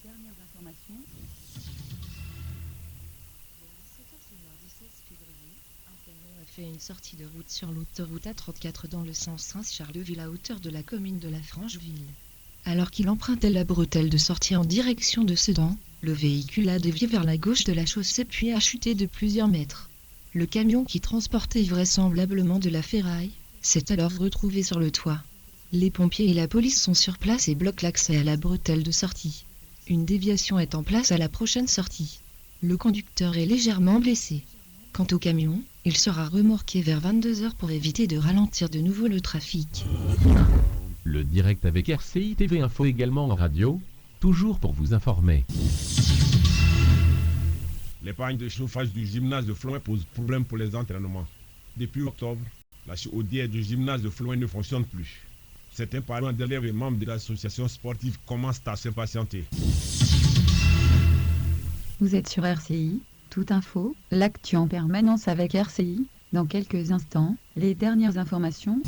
dernières informations. Le 16 février, un camion a fait une sortie de route sur l'autoroute A34 dans le sens Reims-Charleville à hauteur de la commune de la Francheville. Alors qu'il empruntait la bretelle de sortie en direction de Sedan, le véhicule a dévié vers la gauche de la chaussée puis a chuté de plusieurs mètres. Le camion qui transportait vraisemblablement de la ferraille s'est alors retrouvé sur le toit. Les pompiers et la police sont sur place et bloquent l'accès à la bretelle de sortie. Une déviation est en place à la prochaine sortie. Le conducteur est légèrement blessé. Quant au camion, il sera remorqué vers 22h pour éviter de ralentir de nouveau le trafic. Le direct avec RCI TV Info également en radio, toujours pour vous informer. L'épargne de chauffage du gymnase de Floin pose problème pour les entraînements. Depuis octobre, la chaudière du gymnase de Floin ne fonctionne plus. Certains parents d'élèves et membres de l'association sportive commencent à s'impatienter. Vous êtes sur RCI, toute info, l'actu en permanence avec RCI. Dans quelques instants, les dernières informations.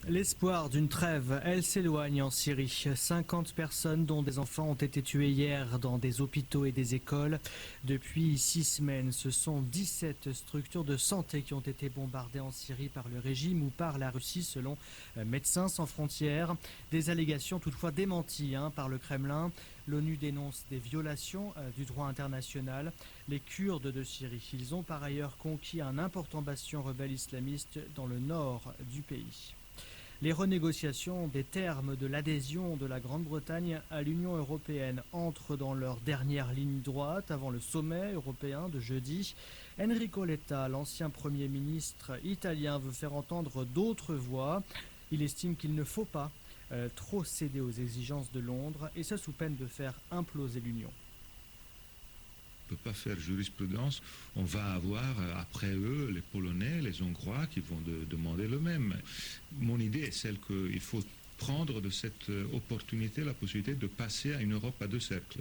L'espoir d'une trêve, elle s'éloigne en Syrie. 50 personnes, dont des enfants, ont été tuées hier dans des hôpitaux et des écoles. Depuis 6 semaines, ce sont 17 structures de santé qui ont été bombardées en Syrie par le régime ou par la Russie, selon Médecins sans frontières. Des allégations toutefois démenties par le Kremlin. L'ONU dénonce des violations du droit international. Les Kurdes de Syrie, ils ont par ailleurs conquis un important bastion rebelle islamiste dans le nord du pays. Les renégociations des termes de l'adhésion de la Grande-Bretagne à l'Union européenne entrent dans leur dernière ligne droite avant le sommet européen de jeudi. Enrico Letta, l'ancien Premier ministre italien, veut faire entendre d'autres voix. Il estime qu'il ne faut pas trop céder aux exigences de Londres, et ce sous peine de faire imploser l'Union. On ne peut pas faire jurisprudence. On va avoir après eux les Polonais, les Hongrois qui vont demander le même. Mon idée est celle qu'il faut prendre de cette opportunité la possibilité de passer à une Europe à 2 cercles.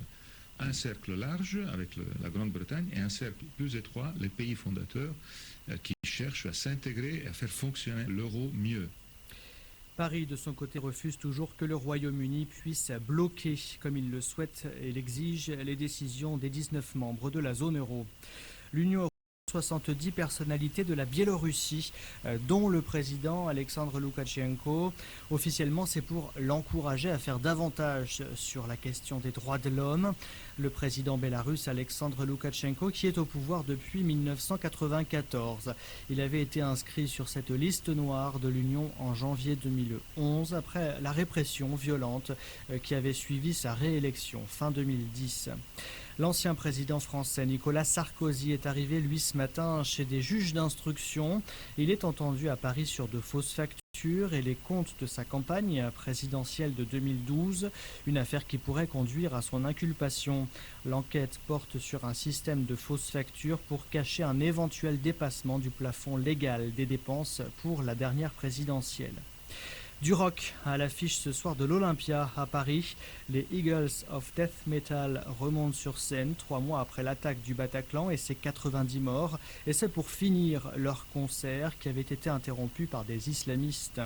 Un cercle large avec la Grande-Bretagne et un cercle plus étroit, les pays fondateurs qui cherchent à s'intégrer et à faire fonctionner l'euro mieux. Paris, de son côté, refuse toujours que le Royaume-Uni puisse bloquer, comme il le souhaite et l'exige, les décisions des 19 membres de la zone euro. L'Union européenne, 70 personnalités de la Biélorussie, dont le président Alexandre Loukachenko. Officiellement, c'est pour l'encourager à faire davantage sur la question des droits de l'homme. Le président bélarusse Alexandre Loukachenko, qui est au pouvoir depuis 1994. Il avait été inscrit sur cette liste noire de l'Union en janvier 2011, après la répression violente qui avait suivi sa réélection fin 2010. L'ancien président français Nicolas Sarkozy est arrivé, lui, ce matin chez des juges d'instruction. Il est entendu à Paris sur de fausses factures et les comptes de sa campagne présidentielle de 2012, une affaire qui pourrait conduire à son inculpation. L'enquête porte sur un système de fausses factures pour cacher un éventuel dépassement du plafond légal des dépenses pour la dernière présidentielle. Du rock à l'affiche ce soir de l'Olympia à Paris. Les Eagles of Death Metal remontent sur scène 3 mois après l'attaque du Bataclan et ses 90 morts. Et c'est pour finir leur concert qui avait été interrompu par des islamistes.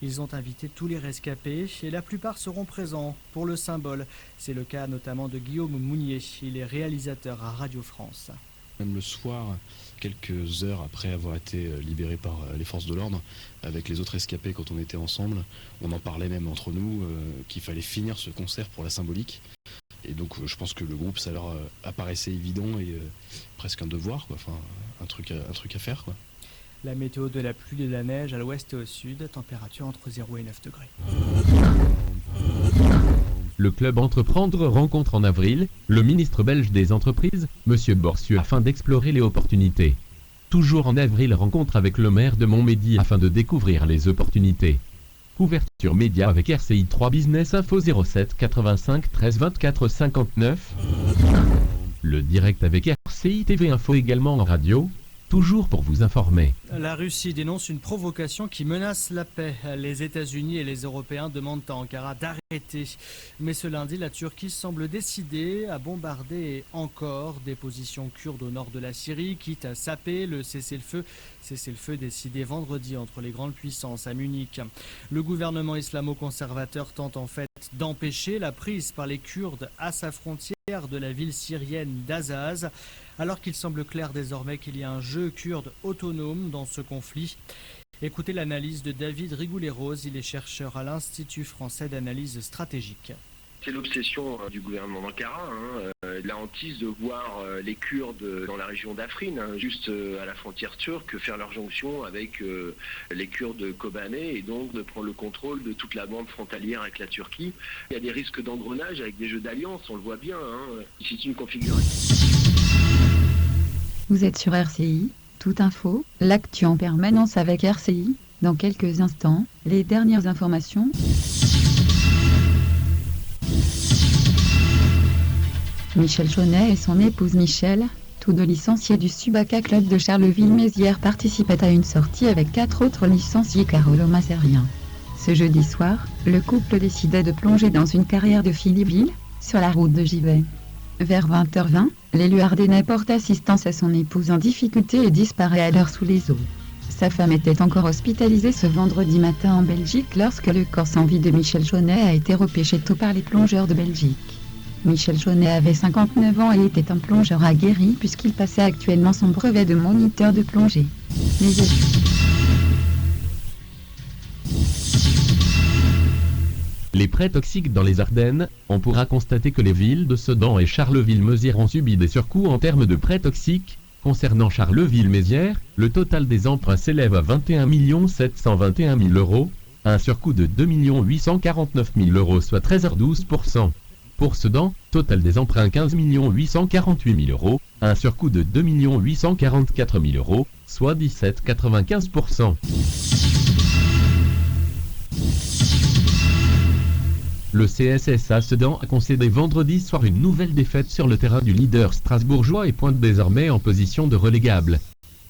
Ils ont invité tous les rescapés et la plupart seront présents pour le symbole. C'est le cas notamment de Guillaume Mounier. Il est réalisateur à Radio France. Même le soir, quelques heures après avoir été libéré par les forces de l'ordre, avec les autres rescapés quand on était ensemble, on en parlait même entre nous qu'il fallait finir ce concert pour la symbolique. Et donc je pense que le groupe, ça leur apparaissait évident et presque un devoir, quoi. Enfin, un truc à faire, quoi. La météo de la pluie et de la neige à l'ouest et au sud, température entre 0 et 9 degrés. Le club Entreprendre rencontre en avril le ministre belge des entreprises, M. Borsieux, afin d'explorer les opportunités. Toujours en avril, rencontre avec le maire de Montmédy afin de découvrir les opportunités. Couverture média avec RCI 3 Business Info 07 85 13 24 59. Le direct avec RCI TV Info également en radio, toujours pour vous informer. La Russie dénonce une provocation qui menace la paix. Les États-Unis et les Européens demandent à Ankara d'arrêter Mais ce lundi, la Turquie semble décidée à bombarder encore des positions kurdes au nord de la Syrie, quitte à saper le cessez-le-feu décidé vendredi entre les grandes puissances à Munich. Le gouvernement islamo-conservateur tente en fait d'empêcher la prise par les Kurdes à sa frontière de la ville syrienne d'Azaz, alors qu'il semble clair désormais qu'il y a un jeu kurde autonome dans ce conflit. Écoutez l'analyse de David Rigoulet-Rose, il est chercheur à l'Institut français d'analyse stratégique. C'est l'obsession du gouvernement d'Ankara, la hantise de voir les Kurdes dans la région d'Afrin, juste à la frontière turque, faire leur jonction avec les Kurdes kobanés et donc de prendre le contrôle de toute la bande frontalière avec la Turquie. Il y a des risques d'engrenage avec des jeux d'alliance, on le voit bien. C'est une configuration. Vous êtes sur RCI, toute info, l'actu en permanence avec RCI. Dans quelques instants, les dernières informations. Michel Jaunet et son épouse Michel, tous deux licenciés du Subaca Club de Charleville-Mézières, participaient à une sortie avec 4 autres licenciés carolo-mazériens. Ce jeudi soir, le couple décidait de plonger dans une carrière de Philippeville, sur la route de Givet. Vers 20h20, l'élu ardennais porte assistance à son épouse en difficulté et disparaît alors sous les eaux. Sa femme était encore hospitalisée ce vendredi matin en Belgique lorsque le corps sans vie de Michel Jaunet a été repêché tôt par les plongeurs de Belgique. Michel Jaunet avait 59 ans et était un plongeur aguerri puisqu'il passait actuellement son brevet de moniteur de plongée. Les prêts toxiques dans les Ardennes, on pourra constater que les villes de Sedan et Charleville-Mézières ont subi des surcoûts en termes de prêts toxiques. Concernant Charleville-Mézières, le total des emprunts s'élève à 21 721 000 €, un surcoût de 2 849 000 €, soit 13,12%. Pour Sedan, total des emprunts 15 848 000 €, un surcoût de 2 844 000 €, soit 17,95%. Le CSSA Sedan a concédé vendredi soir une nouvelle défaite sur le terrain du leader strasbourgeois et pointe désormais en position de relégable.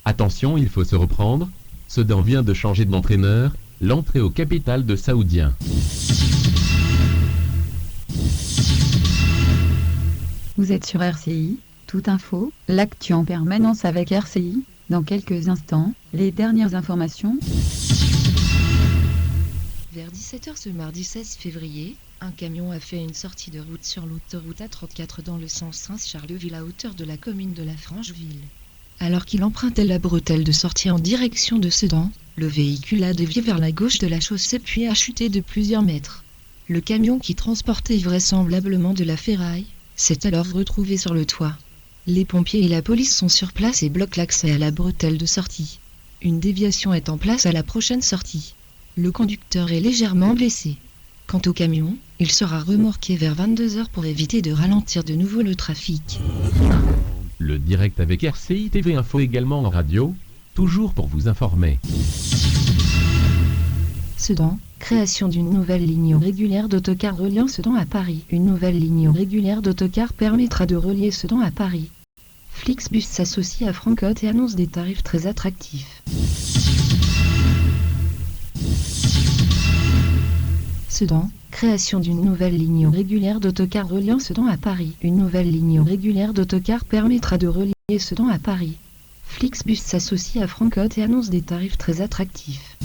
Attention, il faut se reprendre. Sedan vient de changer d'entraîneur, l'entrée au capital de Saoudien. Vous êtes sur RCI, toute info, l'actu en permanence avec RCI. Dans quelques instants, les dernières informations. Vers 17h ce mardi 16 février, un camion a fait une sortie de route sur l'autoroute A34 dans le sens Reims-Charleville à hauteur de la commune de la Francheville. Alors qu'il empruntait la bretelle de sortie en direction de Sedan, le véhicule a dévié vers la gauche de la chaussée puis a chuté de plusieurs mètres. Le camion qui transportait vraisemblablement de la ferraille s'est alors retrouvé sur le toit. Les pompiers et la police sont sur place et bloquent l'accès à la bretelle de sortie. Une déviation est en place à la prochaine sortie. Le conducteur est légèrement blessé. Quant au camion, il sera remorqué vers 22h pour éviter de ralentir de nouveau le trafic. Le direct avec RCI TV Info également en radio, toujours pour vous informer. Sedan, création d'une nouvelle ligne régulière d'autocar reliant Sedan à Paris. Une nouvelle ligne régulière d'autocar permettra de relier Sedan à Paris. Flixbus s'associe à Francotte et annonce des tarifs très attractifs. Sedan, création d'une nouvelle ligne régulière d'autocar reliant Sedan à Paris. Une nouvelle ligne régulière d'autocar permettra de relier Sedan à Paris. Flixbus s'associe à Francotte et annonce des tarifs très attractifs.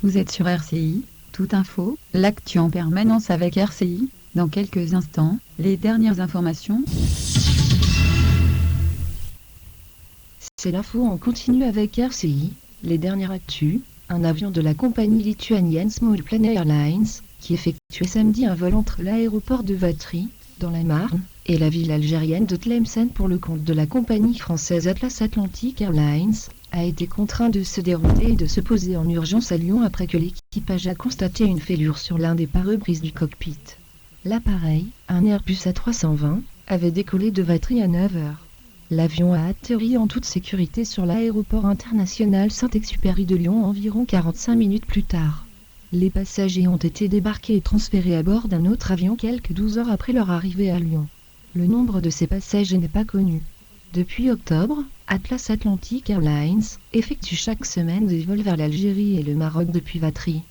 Vous êtes sur RCI, toute info, l'actu en permanence avec RCI. Dans quelques instants, les dernières informations. C'est l'info en continu avec RCI. Les dernières actus, un avion de la compagnie lituanienne Smallplane Airlines, qui effectuait samedi un vol entre l'aéroport de Vatry, dans la Marne, et la ville algérienne de Tlemcen pour le compte de la compagnie française Atlas Atlantic Airlines, a été contraint de se dérouter et de se poser en urgence à Lyon après que l'équipage a constaté une fêlure sur l'un des pare-brises du cockpit. L'appareil, un Airbus A320, avait décollé de Vatry à 9h. L'avion a atterri en toute sécurité sur l'aéroport international Saint-Exupéry de Lyon environ 45 minutes plus tard. Les passagers ont été débarqués et transférés à bord d'un autre avion quelques 12 heures après leur arrivée à Lyon. Le nombre de ces passagers n'est pas connu. Depuis octobre, Atlas Atlantic Airlines effectue chaque semaine des vols vers l'Algérie et le Maroc depuis Vatry.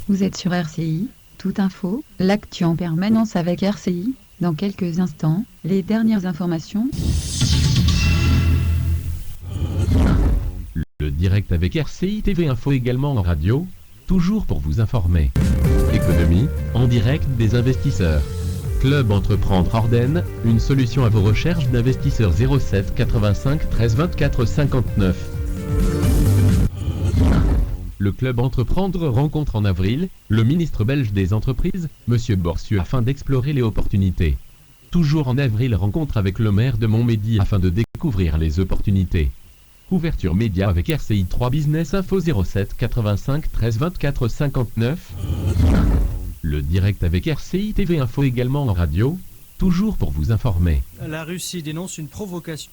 Vous êtes sur RCI, toute info, l'actu en permanence avec RCI. Dans quelques instants, les dernières informations. Le direct avec RCI TV Info également en radio, toujours pour vous informer. Économie, en direct des investisseurs. Club Entreprendre Ardenne, une solution à vos recherches d'investisseurs 07 85 13 24 59. Le Club Entreprendre rencontre en avril le ministre belge des entreprises, M. Borsieux, afin d'explorer les opportunités. Toujours en avril, rencontre avec le maire de Montmédy afin de découvrir les opportunités. Couverture média avec RCI 3 Business Info 07 85 13 24 59. Le direct avec RCI TV Info également en radio, toujours pour vous informer. La Russie dénonce une provocation.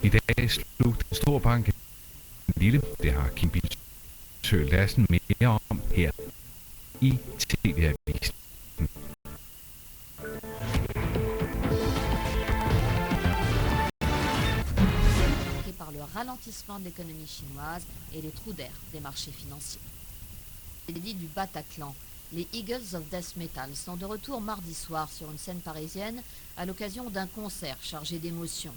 I dag slog den store bank en lille. Det har Kim Bilsø Lassen mere om her i TV-avisen. Par le ralentissement de l'économie chinoise et les trous d'air des marchés financiers. Les dit du Bataclan. Les Eagles of Death Metal sont de retour mardi soir sur une scène parisienne à l'occasion d'un concert chargé d'émotions.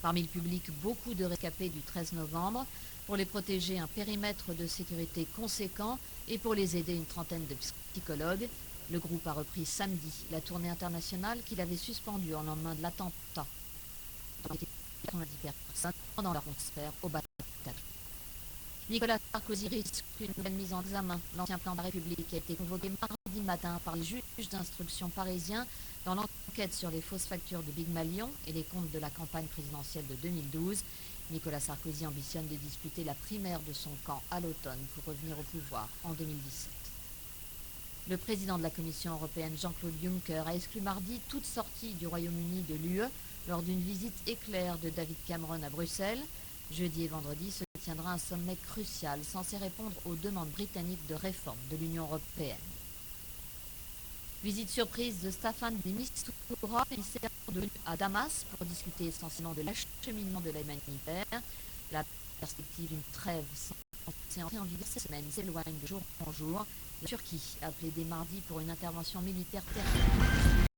Parmi le public, beaucoup de rescapés du 13 novembre. Pour les protéger, un périmètre de sécurité conséquent et pour les aider, une trentaine de psychologues. Le groupe a repris samedi la tournée internationale qu'il avait suspendue au lendemain de l'attentat. 90 personnes dans leur concert au Bataclan. Nicolas Sarkozy risque une nouvelle mise en examen. L'ancien plan de la République a été convoqué mardi matin par les juges d'instruction parisiens dans l'enquête sur les fausses factures de Big Malion et les comptes de la campagne présidentielle de 2012. Nicolas Sarkozy ambitionne de disputer la primaire de son camp à l'automne pour revenir au pouvoir en 2017. Le président de la Commission européenne, Jean-Claude Juncker, a exclu mardi toute sortie du Royaume-Uni de l'UE lors d'une visite éclair de David Cameron à Bruxelles. Jeudi et vendredi se tiendra un sommet crucial censé répondre aux demandes britanniques de réforme de l'Union européenne. Visite surprise de Staffan de Mistura, ministère de l'ONU à Damas, pour discuter essentiellement de l'acheminement de l'aide humanitaire. La perspective d'une trêve sans entrer en vigueur cette semaine s'éloigne de jour en jour. La Turquie a plaidé mardi pour une intervention militaire terrestre.